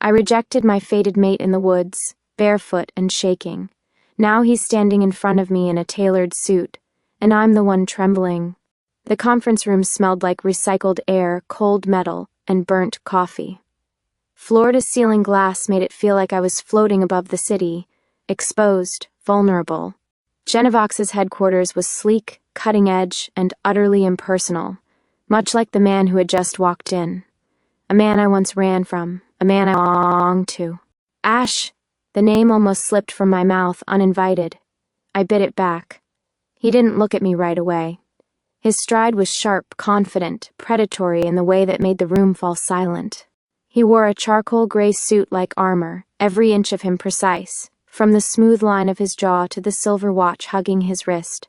I rejected my fated mate in the woods, barefoot and shaking. Now he's standing in front of me in a tailored suit, and I'm the one trembling. The conference room smelled like recycled air, cold metal, and burnt coffee. Floor-to-ceiling glass made it feel like I was floating above the city, exposed, vulnerable. Genovox's headquarters was sleek, cutting-edge, and utterly impersonal, much like the man who had just walked in. A man I once ran from, a man I longed to. Ash! The name almost slipped from my mouth uninvited. I bit it back. He didn't look at me right away. His stride was sharp, confident, predatory in the way that made the room fall silent. He wore a charcoal gray suit like armor, every inch of him precise, from the smooth line of his jaw to the silver watch hugging his wrist.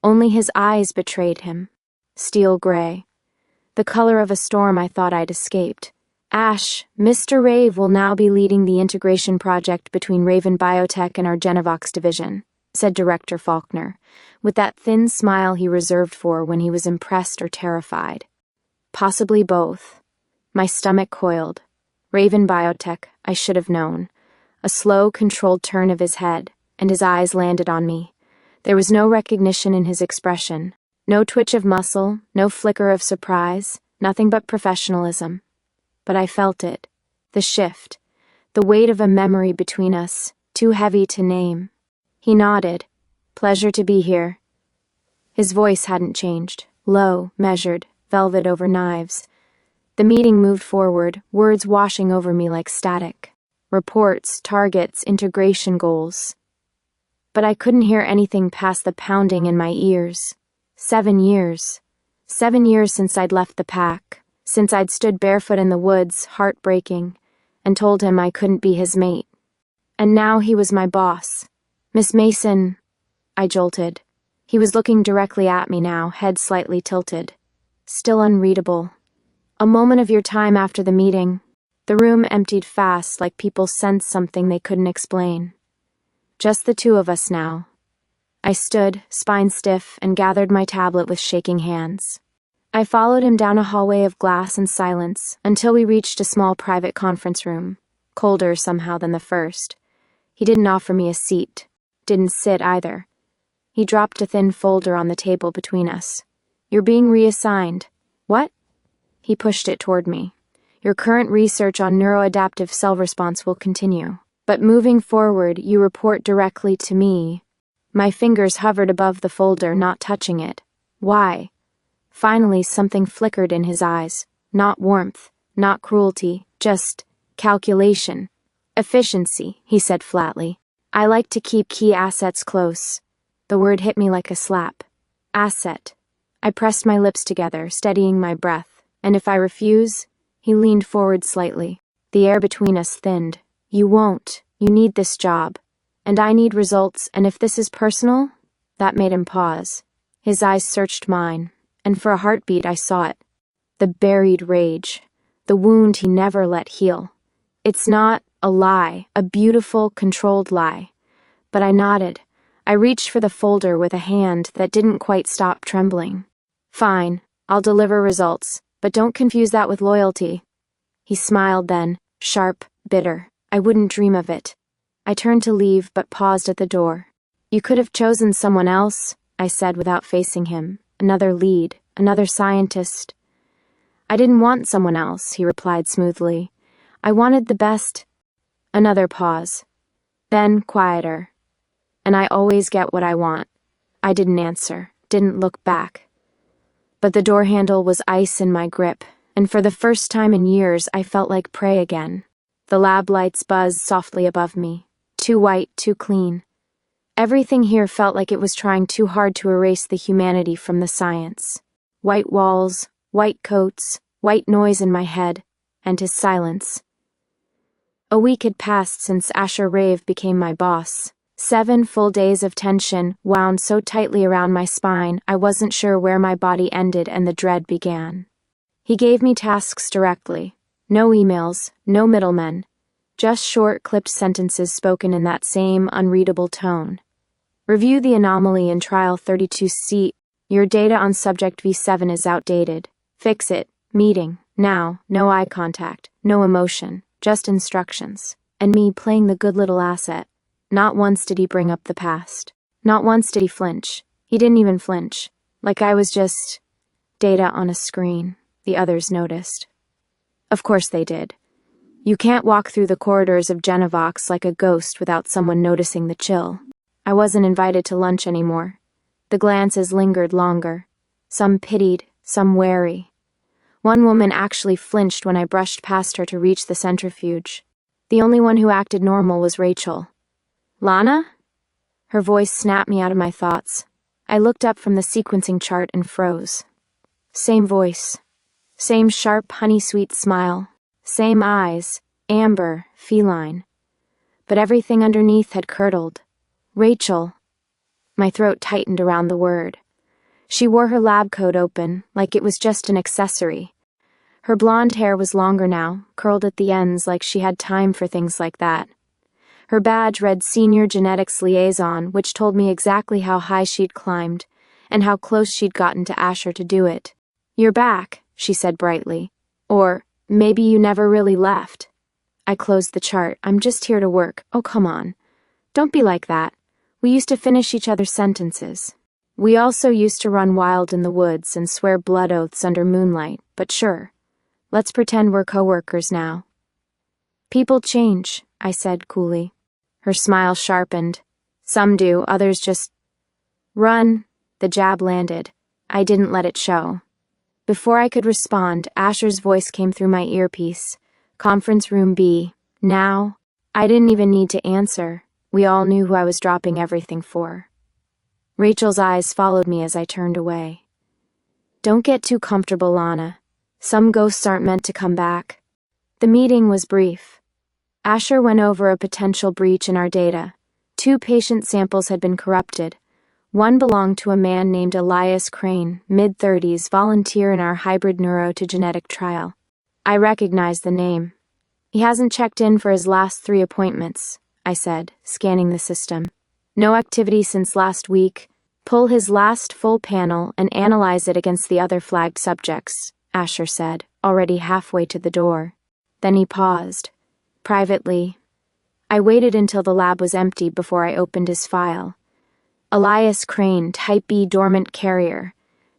Only his eyes betrayed him. Steel gray. The color of a storm I thought I'd escaped. Ash, Mr. Rave will now be leading the integration project between Raven Biotech and our Genovox division, said Director Faulkner, with that thin smile he reserved for when he was impressed or terrified. Possibly both. My stomach coiled. Raven Biotech, I should have known. A slow, controlled turn of his head, and his eyes landed on me. There was no recognition in his expression, no twitch of muscle, no flicker of surprise, nothing but professionalism. But I felt it, the shift, the weight of a memory between us, too heavy to name. He nodded. Pleasure to be here. His voice hadn't changed, low, measured, velvet over knives. The meeting moved forward, words washing over me like static. Reports, targets, integration goals. But I couldn't hear anything past the pounding in my ears. 7 years. 7 years since I'd left the pack. Since I'd stood barefoot in the woods, heartbreaking, and told him I couldn't be his mate. And now he was my boss. Miss Mason, I jolted. He was looking directly at me now, head slightly tilted. Still unreadable. A moment of your time after the meeting. The room emptied fast, like people sensed something they couldn't explain. Just the two of us now. I stood, spine stiff, and gathered my tablet with shaking hands. I followed him down a hallway of glass and silence until we reached a small private conference room, colder somehow than the first. He didn't offer me a seat, didn't sit either. He dropped a thin folder on the table between us. You're being reassigned. What? He pushed it toward me. Your current research on neuroadaptive cell response will continue, but moving forward, you report directly to me. My fingers hovered above the folder, not touching it. Why? Finally, something flickered in his eyes. Not warmth, not cruelty, just calculation. Efficiency, he said flatly. I like to keep key assets close. The word hit me like a slap. Asset. I pressed my lips together, steadying my breath. And if I refuse? He leaned forward slightly. The air between us thinned. You won't. You need this job. And I need results, and if this is personal? That made him pause. His eyes searched mine. And for a heartbeat I saw it. The buried rage. The wound he never let heal. It's not a lie, a beautiful, controlled lie. But I nodded. I reached for the folder with a hand that didn't quite stop trembling. Fine, I'll deliver results, but don't confuse that with loyalty. He smiled then, sharp, bitter. I wouldn't dream of it. I turned to leave, but paused at the door. You could have chosen someone else, I said without facing him. Another lead, another scientist. I didn't want someone else, he replied smoothly. I wanted the best. Another pause. Then quieter. And I always get what I want. I didn't answer, didn't look back. But the door handle was ice in my grip, and for the first time in years I felt like prey again. The lab lights buzzed softly above me. Too white, too clean. Everything here felt like it was trying too hard to erase the humanity from the science. White walls, white coats, white noise in my head, and his silence. A week had passed since Asher Rave became my boss. 7 full days of tension wound so tightly around my spine I wasn't sure where my body ended and the dread began. He gave me tasks directly. No emails, no middlemen. Just short, clipped sentences spoken in that same unreadable tone. Review the anomaly in Trial 32C. Your data on Subject V7 is outdated. Fix it. Meeting. Now. No eye contact. No emotion. just instructions, and me playing the good little asset. Not once did he bring up the past. Not once did he flinch. He didn't even flinch. Like I was just data on a screen, the others noticed. Of course they did. You can't walk through the corridors of Genovox like a ghost without someone noticing the chill. I wasn't invited to lunch anymore. The glances lingered longer. Some pitied, some wary. One woman actually flinched when I brushed past her to reach the centrifuge. The only one who acted normal was Rachel. Lana? Her voice snapped me out of my thoughts. I looked up from the sequencing chart and froze. Same voice. Same sharp, honey-sweet smile. Same eyes. Amber, feline. But everything underneath had curdled. Rachel. My throat tightened around the word. She wore her lab coat open, like it was just an accessory. Her blonde hair was longer now, curled at the ends like she had time for things like that. Her badge read Senior Genetics Liaison, which told me exactly how high she'd climbed, and how close she'd gotten to Asher to do it. "You're back," she said brightly. Or, "Maybe you never really left." I closed the chart. "I'm just here to work." "Oh, come on. Don't be like that. We used to finish each other's sentences. We also used to run wild in the woods and swear blood oaths under moonlight, but sure. Let's pretend we're co-workers now." "People change," I said coolly. Her smile sharpened. "Some do, others just..." "Run." The jab landed. I didn't let it show. Before I could respond, Asher's voice came through my earpiece. "Conference room B. Now." I didn't even need to answer. We all knew who I was dropping everything for. Rachel's eyes followed me as I turned away. "Don't get too comfortable, Lana. Some ghosts aren't meant to come back." The meeting was brief. Asher went over a potential breach in our data. 2 patient samples had been corrupted. One belonged to a man named Elias Crane, mid-30s, volunteer in our hybrid neuro to genetic trial. I recognized the name. "He hasn't checked in for his last 3 appointments," I said, scanning the system. "No activity since last week. Pull his last full panel and analyze it against the other flagged subjects," Asher said, already halfway to the door. Then he paused. Privately, I waited until the lab was empty before I opened his file. Elias Crane, type B dormant carrier.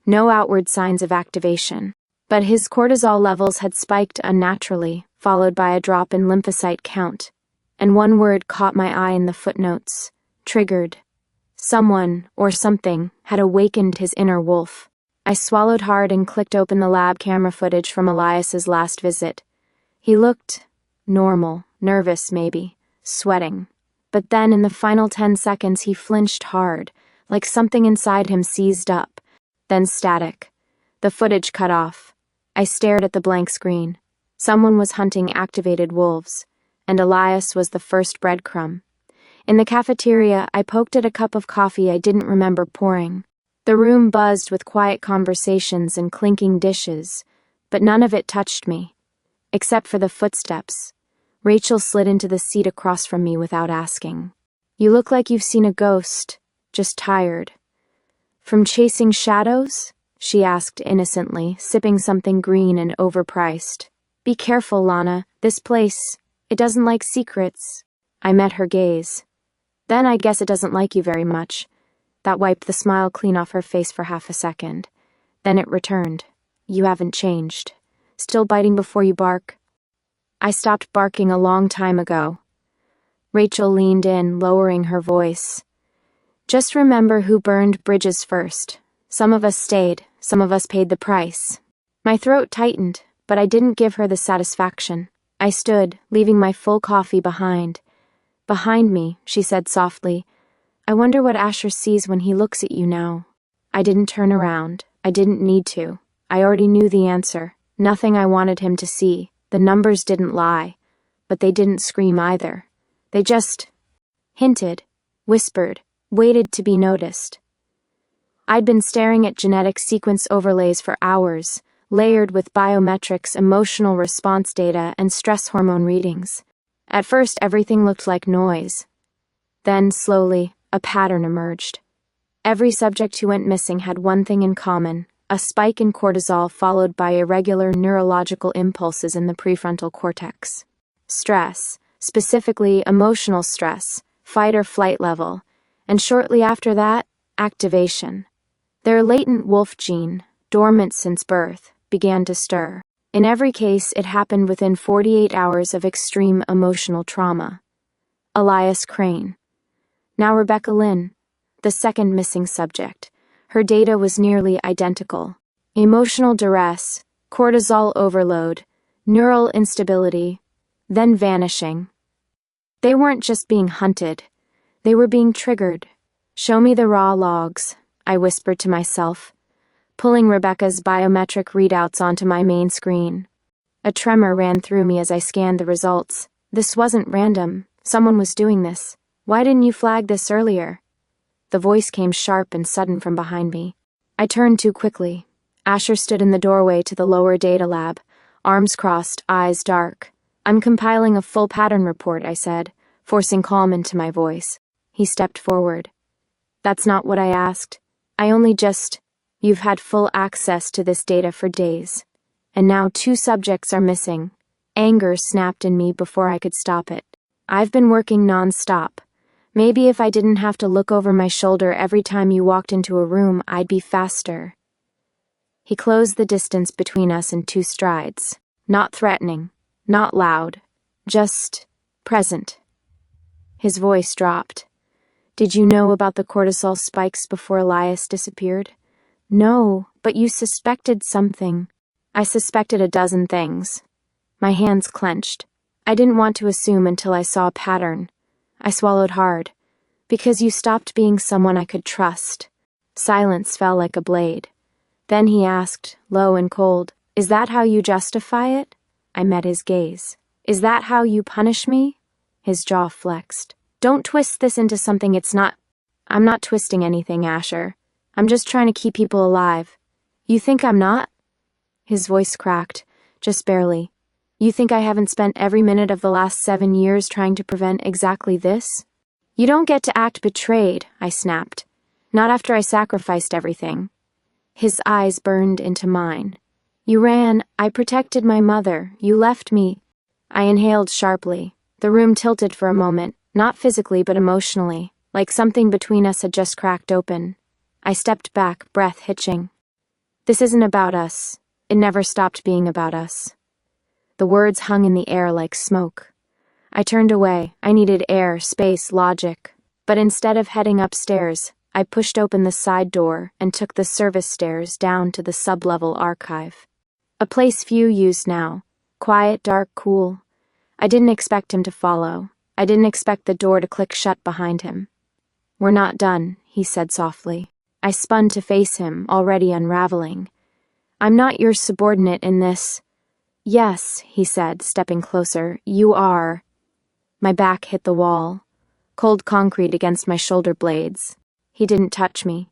No outward signs of activation. But his cortisol levels had spiked unnaturally, followed by a drop in lymphocyte count. And one word caught my eye in the footnotes. Triggered. Someone, or something, had awakened his inner wolf. I swallowed hard and clicked open the lab camera footage from Elias's last visit. He looked normal, nervous maybe, sweating. But then in the final 10 seconds he flinched hard, like something inside him seized up. Then static. The footage cut off. I stared at the blank screen. Someone was hunting activated wolves, and Elias was the first breadcrumb. In the cafeteria, I poked at a cup of coffee I didn't remember pouring. The room buzzed with quiet conversations and clinking dishes, but none of it touched me. Except for the footsteps. Rachel slid into the seat across from me without asking. "You look like you've seen a ghost, just tired." "From chasing shadows?" she asked innocently, sipping something green and overpriced. "Be careful, Lana. This place, it doesn't like secrets." I met her gaze. "Then I guess it doesn't like you very much." That wiped the smile clean off her face for half a second. Then it returned. "You haven't changed. Still biting before you bark?" "I stopped barking a long time ago." Rachel leaned in, lowering her voice. "Just remember who burned bridges first. Some of us stayed, some of us paid the price." My throat tightened, but I didn't give her the satisfaction. I stood, leaving my full coffee behind. "Behind me," she said softly. "I wonder what Asher sees when he looks at you now." I didn't turn around. I didn't need to. I already knew the answer. Nothing I wanted him to see. The numbers didn't lie. But they didn't scream either. They just hinted, whispered, waited to be noticed. I'd been staring at genetic sequence overlays for hours, layered with biometrics, emotional response data, and stress hormone readings. At first, everything looked like noise. Then, slowly, a pattern emerged. Every subject who went missing had one thing in common: a spike in cortisol followed by irregular neurological impulses in the prefrontal cortex. stress, specifically emotional stress, fight or flight level, and shortly after that, activation. Their latent wolf gene, dormant since birth, began to stir. In every case, it happened within 48 hours of extreme emotional trauma. Elias Crane. Now Rebecca Lynn, the second missing subject. Her data was nearly identical. Emotional duress, cortisol overload, neural instability, then vanishing. They weren't just being hunted. They were being triggered. Show me the raw logs, I whispered to myself, pulling Rebecca's biometric readouts onto my main screen. A tremor ran through me as I scanned the results. This wasn't random. Someone was doing this. Why didn't you flag this earlier? The voice came sharp and sudden from behind me. I turned too quickly. Asher stood in the doorway to the lower data lab, arms crossed, eyes dark. I'm compiling a full pattern report, I said, forcing calm into my voice. He stepped forward. That's not what I asked. I only just... You've had full access to this data for days. And now 2 subjects are missing. Anger snapped in me before I could stop it. I've been working non-stop. Maybe if I didn't have to look over my shoulder every time you walked into a room, I'd be faster. He closed the distance between us in 2 strides. Not threatening, not loud, just present. His voice dropped. Did you know about the cortisol spikes before Elias disappeared? No, but you suspected something. I suspected a dozen things. My hands clenched. I didn't want to assume until I saw a pattern. I swallowed hard. Because you stopped being someone I could trust. Silence fell like a blade. Then he asked, low and cold, Is that how you justify it? I met his gaze. Is that how you punish me? His jaw flexed. Don't twist this into something it's not. I'm not twisting anything, Asher. I'm just trying to keep people alive. You think I'm not? His voice cracked, just barely. You think I haven't spent every minute of the last 7 years trying to prevent exactly this? You don't get to act betrayed, I snapped. Not after I sacrificed everything. His eyes burned into mine. You ran, I protected my mother, you left me. I inhaled sharply. The room tilted for a moment, not physically but emotionally, like something between us had just cracked open. I stepped back, breath hitching. This isn't about us. It never stopped being about us. The words hung in the air like smoke. I turned away. I needed air, space, logic. But instead of heading upstairs, I pushed open the side door and took the service stairs down to the sub-level archive. A place few used now. Quiet, dark, cool. I didn't expect him to follow. I didn't expect the door to click shut behind him. We're not done, he said softly. I spun to face him, already unraveling. I'm not your subordinate in this. Yes, he said, stepping closer. You are. My back hit the wall. Cold concrete against my shoulder blades. He didn't touch me,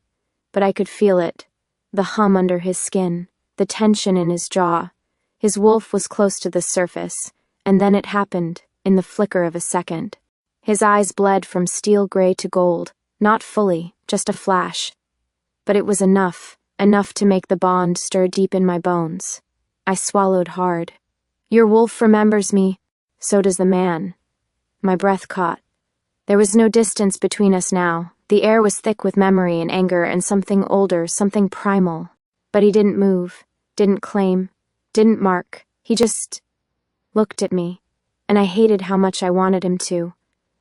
but I could feel it. The hum under his skin, the tension in his jaw. His wolf was close to the surface, and then it happened, in the flicker of a second. His eyes bled from steel gray to gold, not fully, just a flash. But it was enough to make the bond stir deep in my bones. I swallowed hard. Your wolf remembers me. So does the man. My breath caught. There was no distance between us now. The air was thick with memory and anger and something older, something primal. But he didn't move, didn't claim, didn't mark. He just looked at me, and I hated how much I wanted him to.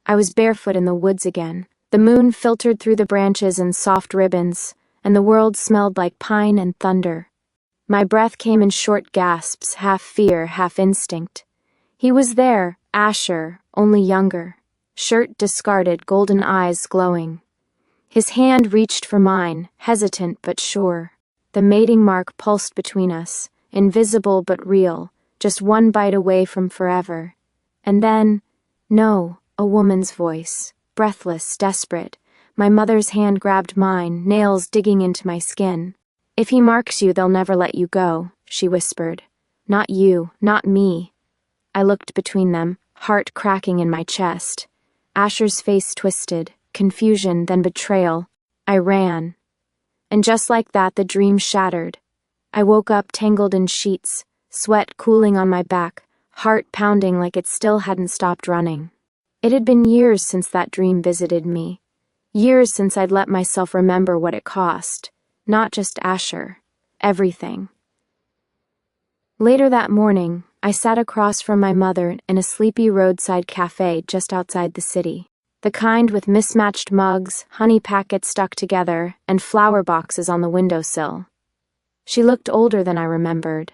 I was barefoot in the woods again. The moon filtered through the branches in soft ribbons, and the world smelled like pine and thunder. My breath came in short gasps, half fear, half instinct. He was there, Asher, only younger. Shirt discarded, golden eyes glowing. His hand reached for mine, hesitant but sure. The mating mark pulsed between us, invisible but real, just one bite away from forever. And then, no, a woman's voice, breathless, desperate. My mother's hand grabbed mine, nails digging into my skin. If he marks you, they'll never let you go, she whispered. Not you, not me. I looked between them, heart cracking in my chest. Asher's face twisted, confusion, then betrayal. I ran. And just like that, the dream shattered. I woke up tangled in sheets, sweat cooling on my back, heart pounding like it still hadn't stopped running. It had been years since that dream visited me. Years since I'd let myself remember what it cost. Not just Asher. Everything. Later that morning, I sat across from my mother in a sleepy roadside cafe just outside the city. The kind with mismatched mugs, honey packets stuck together, and flower boxes on the windowsill. She looked older than I remembered.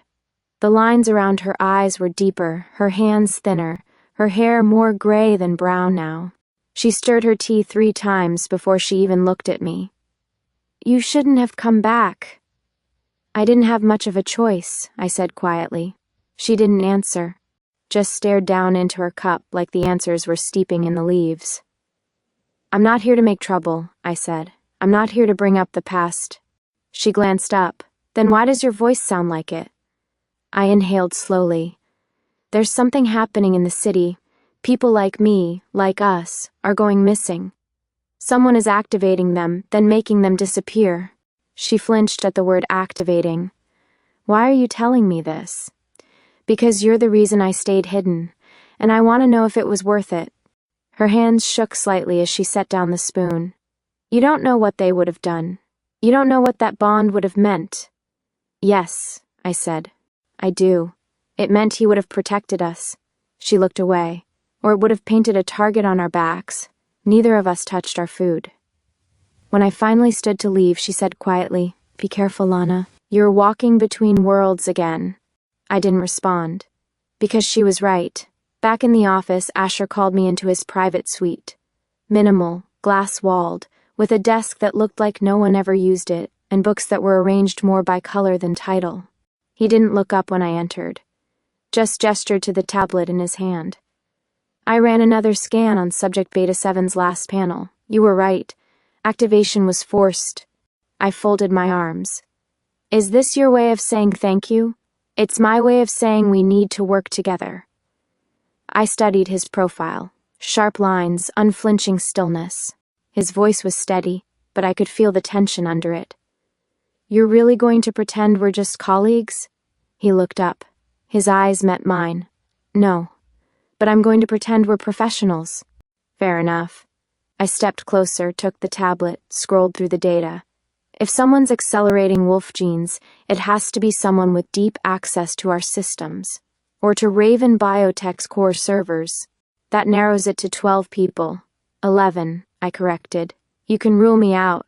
The lines around her eyes were deeper, her hands thinner, her hair more gray than brown now. She stirred her tea 3 times before she even looked at me. "You shouldn't have come back." "I didn't have much of a choice," I said quietly. She didn't answer, just stared down into her cup like the answers were steeping in the leaves. "I'm not here to make trouble," I said. "I'm not here to bring up the past." She glanced up. "Then why does your voice sound like it?" I inhaled slowly. "There's something happening in the city. People like me, like us, are going missing. Someone is activating them, then making them disappear." She flinched at the word activating. "Why are you telling me this?" "Because you're the reason I stayed hidden, and I want to know if it was worth it." Her hands shook slightly as she set down the spoon. "You don't know what they would have done. You don't know what that bond would have meant." "Yes," I said. "I do. It meant he would have protected us." She looked away. "Or it would have painted a target on our backs. Neither of us touched our food." When I finally stood to leave, she said quietly, "Be careful, Lana. You're walking between worlds again." I didn't respond. Because she was right. Back in the office, Asher called me into his private suite. Minimal, glass-walled, with a desk that looked like no one ever used it, and books that were arranged more by color than title. He didn't look up when I entered. Just gestured to the tablet in his hand. I ran another scan on Subject Beta 7's last panel. You were right. Activation was forced. I folded my arms. "Is this your way of saying thank you?" "It's my way of saying we need to work together." I studied his profile. Sharp lines, unflinching stillness. His voice was steady, but I could feel the tension under it. "You're really going to pretend we're just colleagues?" He looked up. His eyes met mine. "No. But I'm going to pretend we're professionals." "Fair enough." I stepped closer, took the tablet, scrolled through the data. If someone's accelerating wolf genes, it has to be someone with deep access to our systems, or to Raven Biotech's core servers. That narrows it to 12 people. 11, I corrected. "You can rule me out."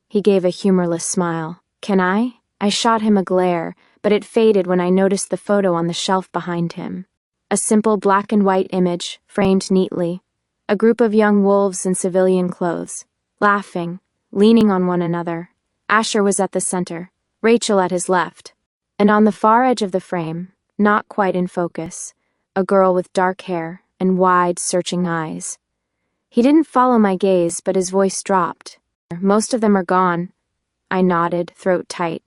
He gave a humorless smile. "Can I?" I shot him a glare, but it faded when I noticed the photo on the shelf behind him. A simple black and white image, framed neatly. A group of young wolves in civilian clothes, laughing, leaning on one another. Asher was at the center, Rachel at his left. And on the far edge of the frame, not quite in focus, a girl with dark hair and wide, searching eyes. He didn't follow my gaze, but his voice dropped. "Most of them are gone." I nodded, throat tight.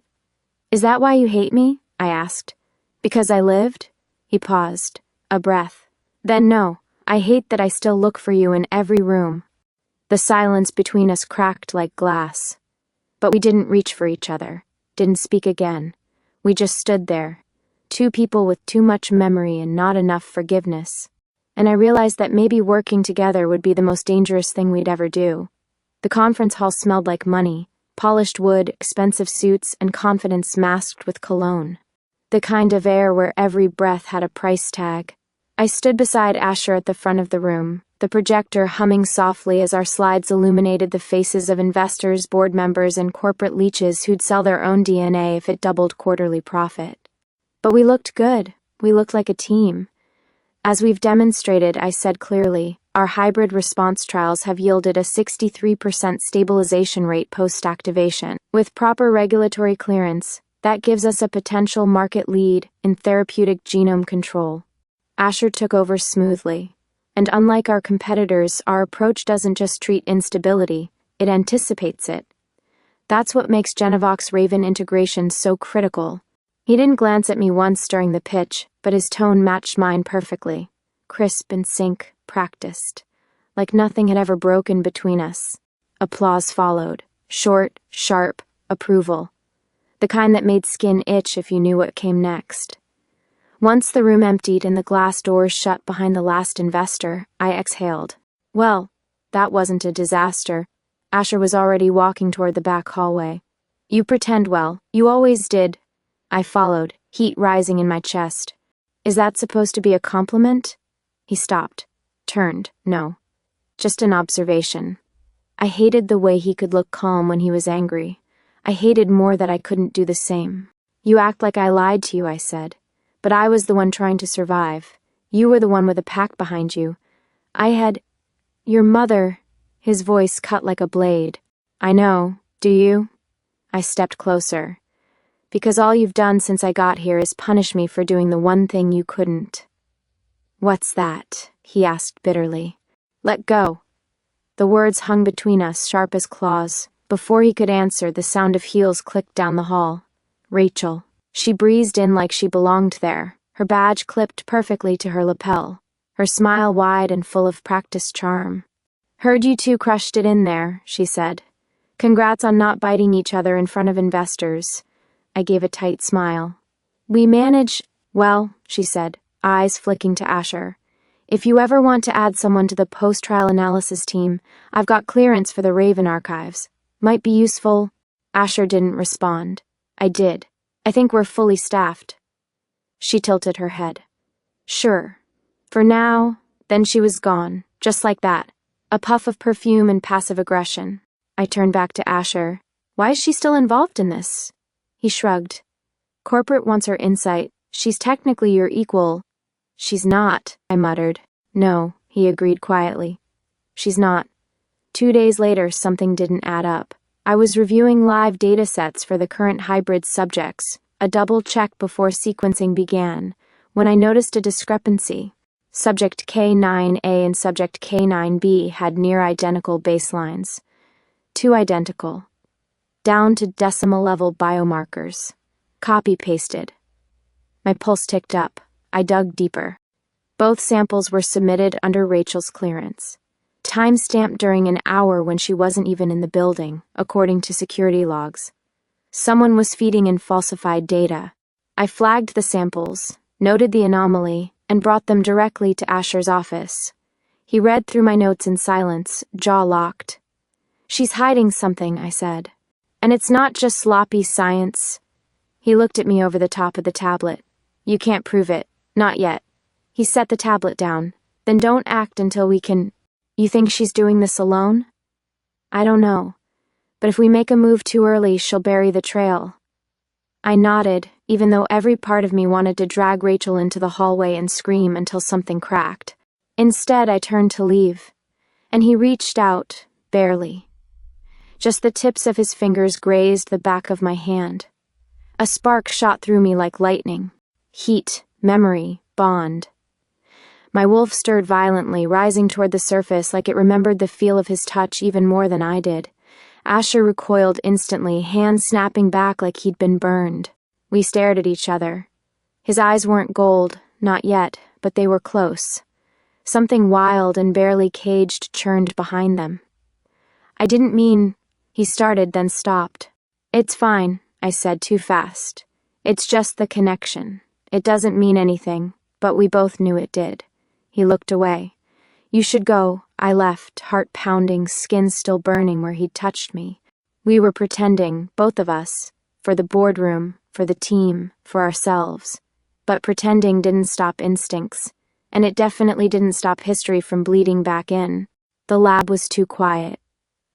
"Is that why you hate me?" I asked. "Because I lived?" He paused. A breath. "Then no. I hate that I still look for you in every room." The silence between us cracked like glass. But we didn't reach for each other, didn't speak again. We just stood there, 2 people with too much memory and not enough forgiveness. And I realized that maybe working together would be the most dangerous thing we'd ever do. The conference hall smelled like money, polished wood, expensive suits, and confidence masked with cologne. The kind of air where every breath had a price tag. I stood beside Asher at the front of the room, the projector humming softly as our slides illuminated the faces of investors, board members, and corporate leeches who'd sell their own DNA if it doubled quarterly profit. But we looked good. We looked like a team. "As we've demonstrated," I said clearly, "our hybrid response trials have yielded a 63% stabilization rate post-activation. With proper regulatory clearance, that gives us a potential market lead in therapeutic genome control." Asher took over smoothly. And unlike our competitors, our approach doesn't just treat instability, it anticipates it. That's what makes Genovox Raven integration so critical. He didn't glance at me once during the pitch, but his tone matched mine perfectly. Crisp and sync, practiced. Like nothing had ever broken between us. Applause followed. Short, sharp, approval. The kind that made skin itch if you knew what came next. Once the room emptied and the glass doors shut behind the last investor, I exhaled. Well, that wasn't a disaster. Asher was already walking toward the back hallway. You pretend well. You always did. I followed, heat rising in my chest. Is that supposed to be a compliment? He stopped, turned. No. Just an observation. I hated the way he could look calm when he was angry. I hated more that I couldn't do the same. You act like I lied to you, I said. But I was the one trying to survive. You were the one with a pack behind you. I had... Your mother... His voice cut like a blade. I know. Do you? I stepped closer. Because all you've done since I got here is punish me for doing the one thing you couldn't. What's that? He asked bitterly. Let go. The words hung between us, sharp as claws. Before he could answer, the sound of heels clicked down the hall. Rachel. She breezed in like she belonged there, her badge clipped perfectly to her lapel, her smile wide and full of practiced charm. Heard you two crushed it in there, she said. Congrats on not biting each other in front of investors. I gave a tight smile. We manage... Well, she said, eyes flicking to Asher. If you ever want to add someone to the post-trial analysis team, I've got clearance for the Raven archives. Might be useful. Asher didn't respond. I did. I think we're fully staffed. She tilted her head. Sure. For now. Then she was gone, just like that. A puff of perfume and passive aggression. I turned back to Asher. Why is she still involved in this? He shrugged. Corporate wants her insight. She's technically your equal. She's not, I muttered. No, he agreed quietly. She's not. 2 days later, something didn't add up. I was reviewing live datasets for the current hybrid subjects, a double check before sequencing began, when I noticed a discrepancy. Subject K9A and Subject K9B had near-identical baselines. Too identical. Down to decimal-level biomarkers. Copy-pasted. My pulse ticked up. I dug deeper. Both samples were submitted under Rachel's clearance. Time-stamped during an hour when she wasn't even in the building, according to security logs. Someone was feeding in falsified data. I flagged the samples, noted the anomaly, and brought them directly to Asher's office. He read through my notes in silence, jaw locked. She's hiding something, I said. And it's not just sloppy science. He looked at me over the top of the tablet. You can't prove it. Not yet. He set the tablet down. Then don't act until we can... You think she's doing this alone? I don't know. But if we make a move too early, she'll bury the trail. I nodded, even though every part of me wanted to drag Rachel into the hallway and scream until something cracked. Instead, I turned to leave. And he reached out, barely. Just the tips of his fingers grazed the back of my hand. A spark shot through me like lightning. Heat, memory, bond. My wolf stirred violently, rising toward the surface like it remembered the feel of his touch even more than I did. Asher recoiled instantly, hands snapping back like he'd been burned. We stared at each other. His eyes weren't gold, not yet, but they were close. Something wild and barely caged churned behind them. I didn't mean... He started, then stopped. It's fine, I said too fast. It's just the connection. It doesn't mean anything, but we both knew it did. He looked away. You should go. I left, heart pounding, skin still burning where he'd touched me. We were pretending, both of us, for the boardroom, for the team, for ourselves. But pretending didn't stop instincts, and it definitely didn't stop history from bleeding back in. The lab was too quiet.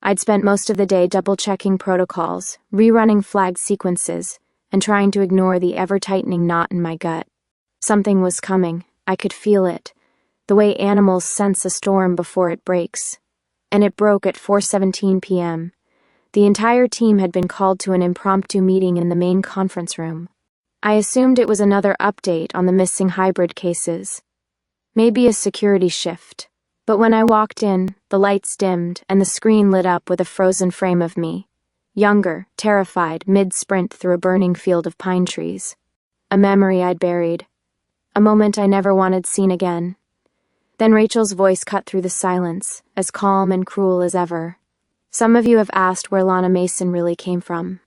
I'd spent most of the day double-checking protocols, rerunning flag sequences, and trying to ignore the ever-tightening knot in my gut. Something was coming. I could feel it. The way animals sense a storm before it breaks. And it broke at 4:17 p.m. The entire team had been called to an impromptu meeting in the main conference room. I assumed it was another update on the missing hybrid cases. Maybe a security shift. But when I walked in, the lights dimmed and the screen lit up with a frozen frame of me. Younger, terrified, mid-sprint through a burning field of pine trees. A memory I'd buried. A moment I never wanted seen again. Then Rachel's voice cut through the silence, as calm and cruel as ever. Some of you have asked where Lana Mason really came from.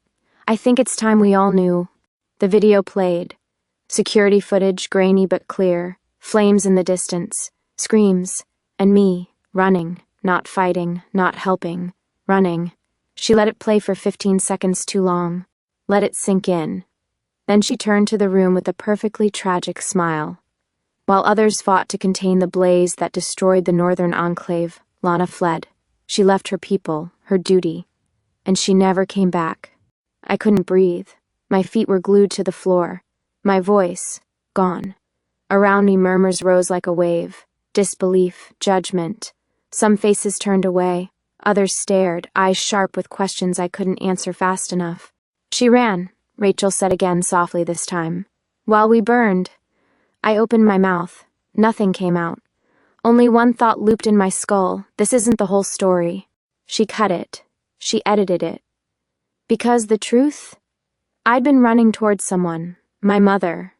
I think it's time we all knew. The video played. Security footage, grainy but clear, flames in the distance, screams, and me, running, not fighting, not helping, running. She let it play for 15 seconds too long. Let it sink in. Then she turned to the room with a perfectly tragic smile. While others fought to contain the blaze that destroyed the northern enclave, Lana fled. She left her people, her duty, and she never came back. I couldn't breathe. My feet were glued to the floor. My voice, gone. Around me murmurs rose like a wave. Disbelief, judgment. Some faces turned away. Others stared, eyes sharp with questions I couldn't answer fast enough. She ran, Rachel said again softly this time. While we burned, I opened my mouth. Nothing came out. Only one thought looped in my skull. This isn't the whole story. She cut it. She edited it. Because the truth? I'd been running towards someone, my mother.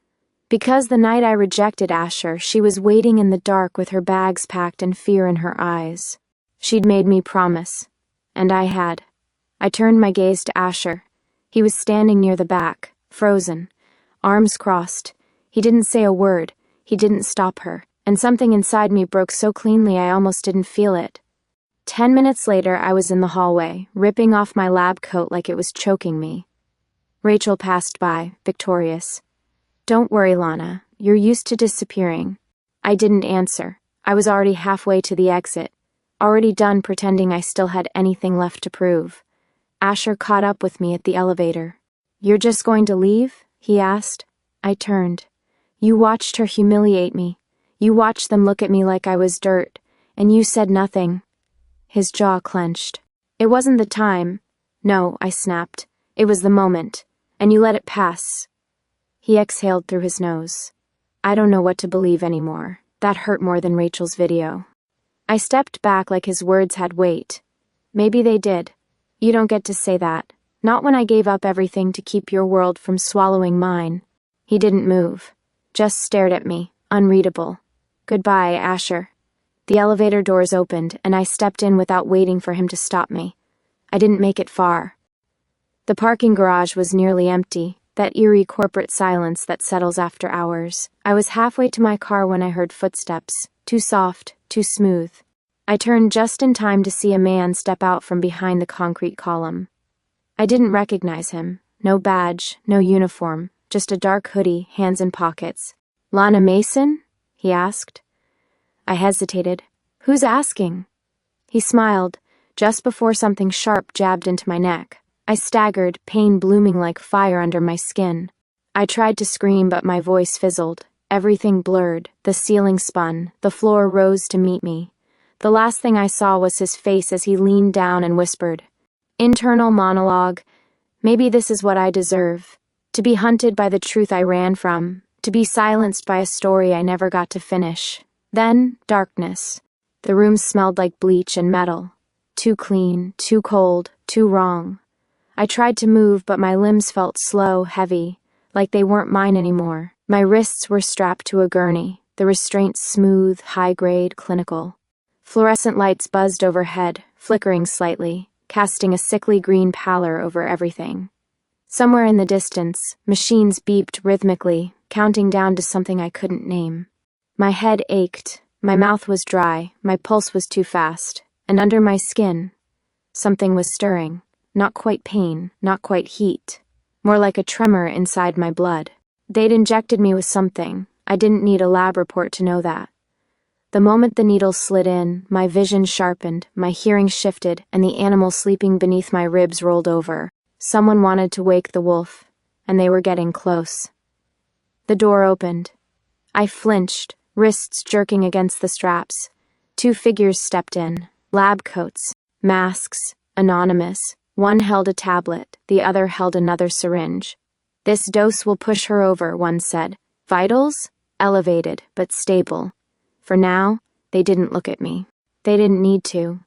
Because the night I rejected Asher, she was waiting in the dark with her bags packed and fear in her eyes. She'd made me promise, and I had. I turned my gaze to Asher. He was standing near the back, frozen, arms crossed. He didn't say a word. He didn't stop her, and something inside me broke so cleanly I almost didn't feel it. 10 minutes later, I was in the hallway, ripping off my lab coat like it was choking me. Rachel passed by, victorious. Don't worry, Lana. You're used to disappearing. I didn't answer. I was already halfway to the exit, already done pretending I still had anything left to prove. Asher caught up with me at the elevator. You're just going to leave? He asked. I turned. You watched her humiliate me. You watched them look at me like I was dirt, and you said nothing. His jaw clenched. It wasn't the time. No, I snapped. It was the moment, and you let it pass. He exhaled through his nose. I don't know what to believe anymore. That hurt more than Rachel's video. I stepped back like his words had weight. Maybe they did. You don't get to say that. Not when I gave up everything to keep your world from swallowing mine. He didn't move. Just stared at me, unreadable. Goodbye, Asher. The elevator doors opened, and I stepped in without waiting for him to stop me. I didn't make it far. The parking garage was nearly empty, that eerie corporate silence that settles after hours. I was halfway to my car when I heard footsteps, too soft, too smooth. I turned just in time to see a man step out from behind the concrete column. I didn't recognize him. No badge, no uniform, just a dark hoodie, hands in pockets. Lana Mason? He asked. I hesitated. Who's asking? He smiled, just before something sharp jabbed into my neck. I staggered, pain blooming like fire under my skin. I tried to scream, but my voice fizzled. Everything blurred. The ceiling spun. The floor rose to meet me. The last thing I saw was his face as he leaned down and whispered. Internal monologue. Maybe this is what I deserve. To be hunted by the truth I ran from. To be silenced by a story I never got to finish. Then, darkness. The room smelled like bleach and metal. Too clean, too cold, too wrong. I tried to move, but my limbs felt slow, heavy, like they weren't mine anymore. My wrists were strapped to a gurney, the restraints smooth, high-grade, clinical. Fluorescent lights buzzed overhead, flickering slightly, casting a sickly green pallor over everything. Somewhere in the distance, machines beeped rhythmically, counting down to something I couldn't name. My head ached, my mouth was dry, my pulse was too fast, and under my skin, something was stirring. Not quite pain, not quite heat. More like a tremor inside my blood. They'd injected me with something. I didn't need a lab report to know that. The moment the needle slid in, my vision sharpened, my hearing shifted, and the animal sleeping beneath my ribs rolled over. Someone wanted to wake the wolf, and they were getting close. The door opened. I flinched, wrists jerking against the straps. 2 figures stepped in. Lab coats, masks, anonymous. One held a tablet, the other held another syringe. This dose will push her over, one said. Vitals? Elevated, but stable. For now, they didn't look at me. They didn't need to.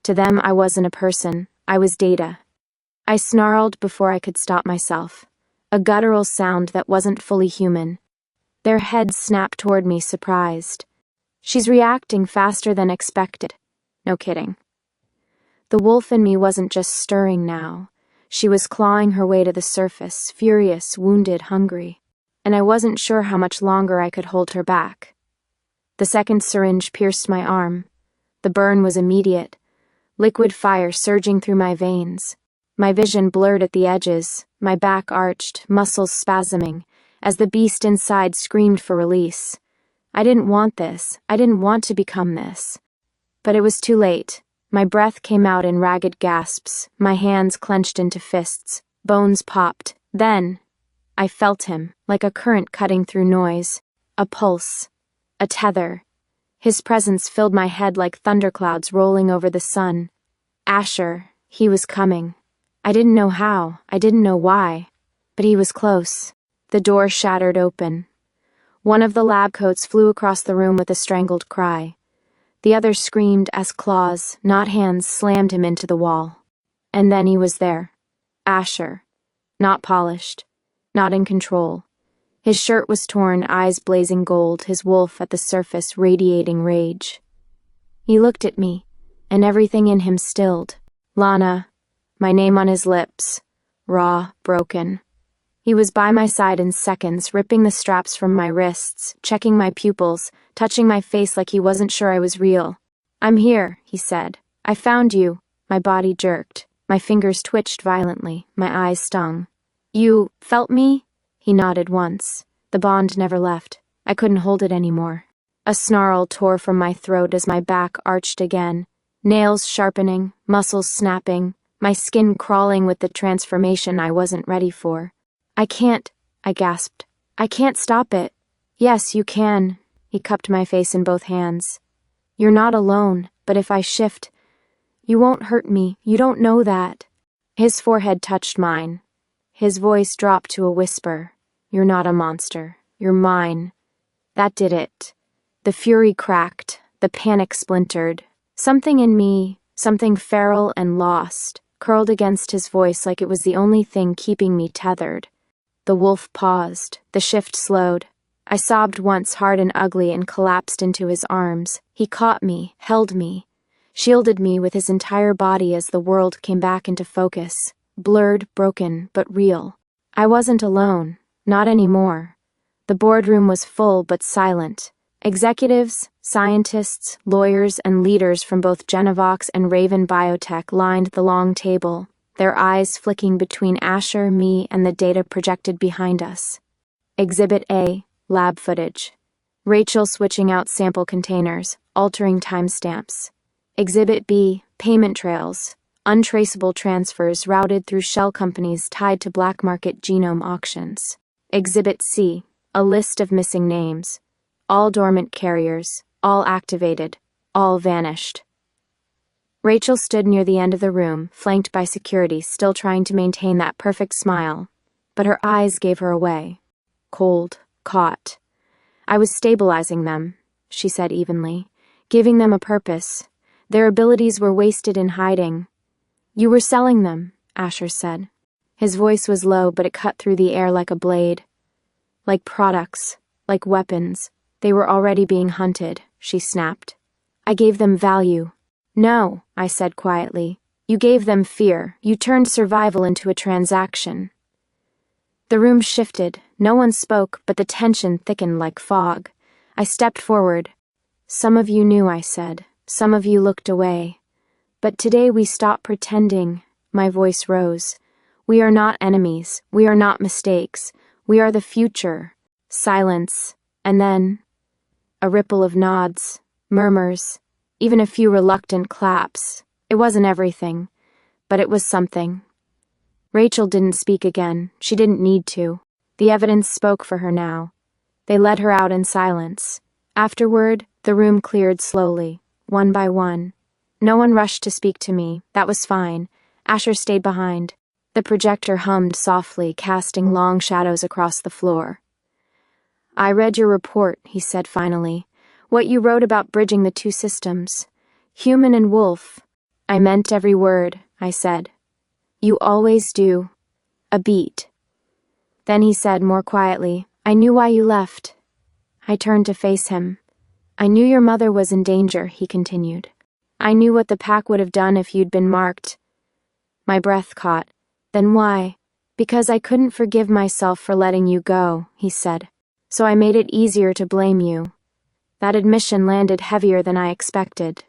To them, I wasn't a person. I was data. I snarled before I could stop myself. A guttural sound that wasn't fully human. Their heads snapped toward me, surprised. She's reacting faster than expected. No kidding. The wolf in me wasn't just stirring now. She was clawing her way to the surface, furious, wounded, hungry. and I wasn't sure how much longer I could hold her back. The second syringe pierced my arm. The burn was immediate, liquid fire surging through my veins. My vision blurred at the edges, my back arched, muscles spasming, as the beast inside screamed for release. I didn't want this. I didn't want to become this. But it was too late. My breath came out in ragged gasps, my hands clenched into fists, bones popped. Then, I felt him, like a current cutting through noise. A pulse. A tether. His presence filled my head like thunderclouds rolling over the sun. Asher, he was coming. I didn't know how, I didn't know why, but he was close. The door shattered open. One of the lab coats flew across the room with a strangled cry. The other screamed as claws, not hands, slammed him into the wall. And then he was there. Asher. Not polished. Not in control. His shirt was torn, eyes blazing gold, his wolf at the surface radiating rage. He looked at me, and everything in him stilled. Lana, my name on his lips, raw, broken. He was by my side in seconds, ripping the straps from my wrists, checking my pupils, touching my face like he wasn't sure I was real. "I'm here," he said. "I found you." My body jerked. My fingers twitched violently. My eyes stung. "You felt me?" He nodded once. The bond never left. I couldn't hold it anymore. A snarl tore from my throat as my back arched again, nails sharpening, muscles snapping, my skin crawling with the transformation I wasn't ready for. "I can't," I gasped. "I can't stop it." "Yes, you can." He cupped my face in both hands. "You're not alone, but if I shift, you won't hurt me. You don't know that." His forehead touched mine. His voice dropped to a whisper. "You're not a monster. You're mine." That did it. The fury cracked, the panic splintered. Something in me, something feral and lost, curled against his voice like it was the only thing keeping me tethered. The wolf paused. The shift slowed. I sobbed once hard and ugly and collapsed into his arms. He caught me, held me, shielded me with his entire body as the world came back into focus. Blurred, broken, but real. I wasn't alone. Not anymore. The boardroom was full but silent. Executives, scientists, lawyers, and leaders from both Genovox and Raven Biotech lined the long table, their eyes flicking between Asher, me, and the data projected behind us. Exhibit A, lab footage. Rachel switching out sample containers, altering timestamps. Exhibit B, payment trails. Untraceable transfers routed through shell companies tied to black market genome auctions. Exhibit C, a list of missing names. All dormant carriers, all activated, all vanished. Rachel stood near the end of the room, flanked by security, still trying to maintain that perfect smile, but her eyes gave her away. Cold, caught. "I was stabilizing them," she said evenly, "giving them a purpose. Their abilities were wasted in hiding." "You were selling them," Asher said. His voice was low, but it cut through the air like a blade. "Like products, like weapons. They were already being hunted," she snapped. "I gave them value." "No," I said quietly. "You gave them fear. You turned survival into a transaction." The room shifted. No one spoke, but the tension thickened like fog. I stepped forward. "Some of you knew," I said. "Some of you looked away. But today we stop pretending." My voice rose. "We are not enemies. We are not mistakes. We are the future." Silence. And then a ripple of nods, murmurs, even a few reluctant claps. It wasn't everything, but it was something. Rachel didn't speak again. She didn't need to. The evidence spoke for her now. They led her out in silence. Afterward, the room cleared slowly, one by one. No one rushed to speak to me. That was fine. Asher stayed behind. The projector hummed softly, casting long shadows across the floor. "I read your report," he said finally. "What you wrote about bridging the two systems. Human and wolf." "I meant every word," I said. "You always do." A beat. Then he said more quietly, "I knew why you left." I turned to face him. "I knew your mother was in danger," he continued. "I knew what the pack would have done if you'd been marked." My breath caught. "Then why?" Because I couldn't forgive myself for letting you go, he said. So I made it easier to blame you. That admission landed heavier than I expected.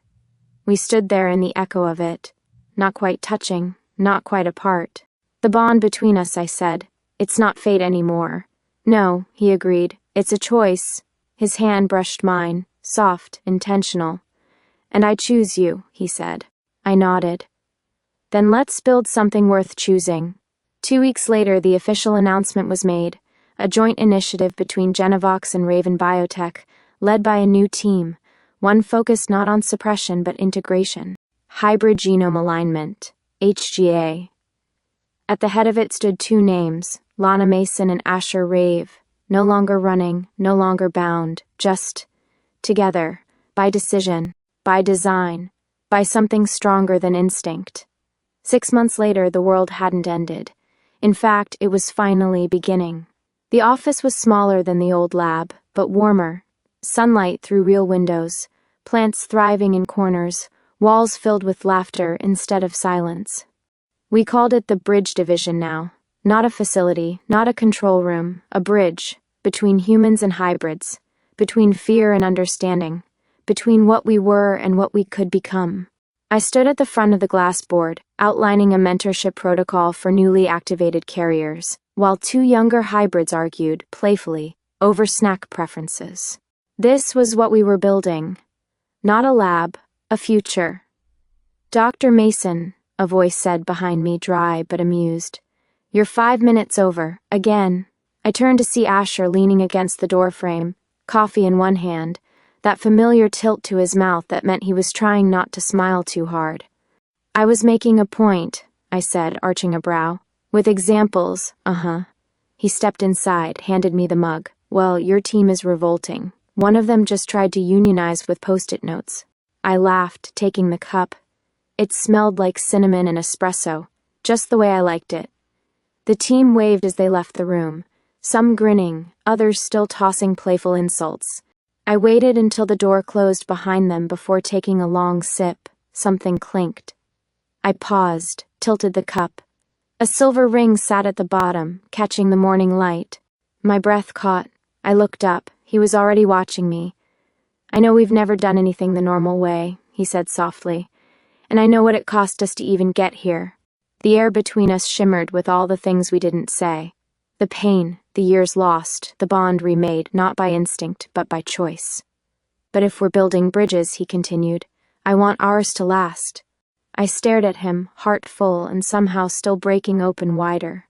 We stood there in the echo of it, not quite touching, not quite apart. The bond between us, I said. It's not fate anymore. No, he agreed. It's a choice. His hand brushed mine, soft, intentional. And I choose you, he said. I nodded. Then let's build something worth choosing. 2 weeks later, the official announcement was made, a joint initiative between Genovox and Raven Biotech, led by a new team, one focused not on suppression but integration. Hybrid Genome Alignment, HGA. At the head of it stood 2 names, Lana Mason and Asher Rave, no longer running, no longer bound, just together, by decision, by design, by something stronger than instinct. 6 months later, the world hadn't ended. In fact, it was finally beginning. The office was smaller than the old lab, but warmer. Sunlight through real windows, plants thriving in corners, walls filled with laughter instead of silence. We called it the Bridge Division now. Not a facility, not a control room, a bridge, between humans and hybrids, between fear and understanding, between what we were and what we could become. I stood at the front of the glass board, outlining a mentorship protocol for newly activated carriers, while 2 younger hybrids argued, playfully, over snack preferences. This was what we were building. Not a lab, a future. Dr. Mason, a voice said behind me, dry but amused. You're 5 minutes over, again. I turned to see Asher leaning against the doorframe, coffee in one hand, that familiar tilt to his mouth that meant he was trying not to smile too hard. I was making a point, I said, arching a brow. With examples, He stepped inside, handed me the mug. Well, your team is revolting. One of them just tried to unionize with post-it notes. I laughed, taking the cup. It smelled like cinnamon and espresso, just the way I liked it. The team waved as they left the room, some grinning, others still tossing playful insults. I waited until the door closed behind them before taking a long sip. Something clinked. I paused, tilted the cup. A silver ring sat at the bottom, catching the morning light. My breath caught. I looked up. He was already watching me. I know we've never done anything the normal way, he said softly. And I know what it cost us to even get here. The air between us shimmered with all the things we didn't say. The pain, the years lost, the bond remade, not by instinct, but by choice. But if we're building bridges, he continued, I want ours to last. I stared at him, heart full and somehow still breaking open wider.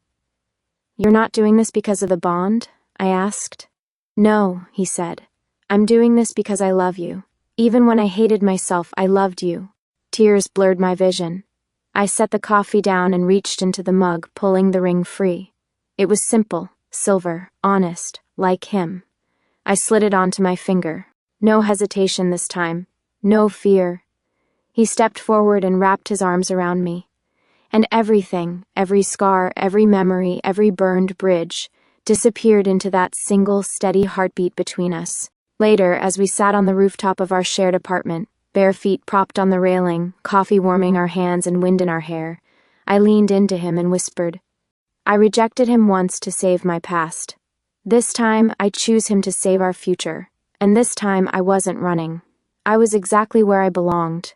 You're not doing this because of the bond? I asked. No, he said. I'm doing this because I love you. Even when I hated myself, I loved you. Tears blurred my vision. I set the coffee down and reached into the mug, pulling the ring free. It was simple, silver, honest, like him. I slid it onto my finger. No hesitation this time. No fear. He stepped forward and wrapped his arms around me. And everything, every scar, every memory, every burned bridge, disappeared into that single, steady heartbeat between us. Later, as we sat on the rooftop of our shared apartment, bare feet propped on the railing, coffee warming our hands and wind in our hair, I leaned into him and whispered, I rejected him once to save my past. This time, I choose him to save our future. And this time, I wasn't running. I was exactly where I belonged.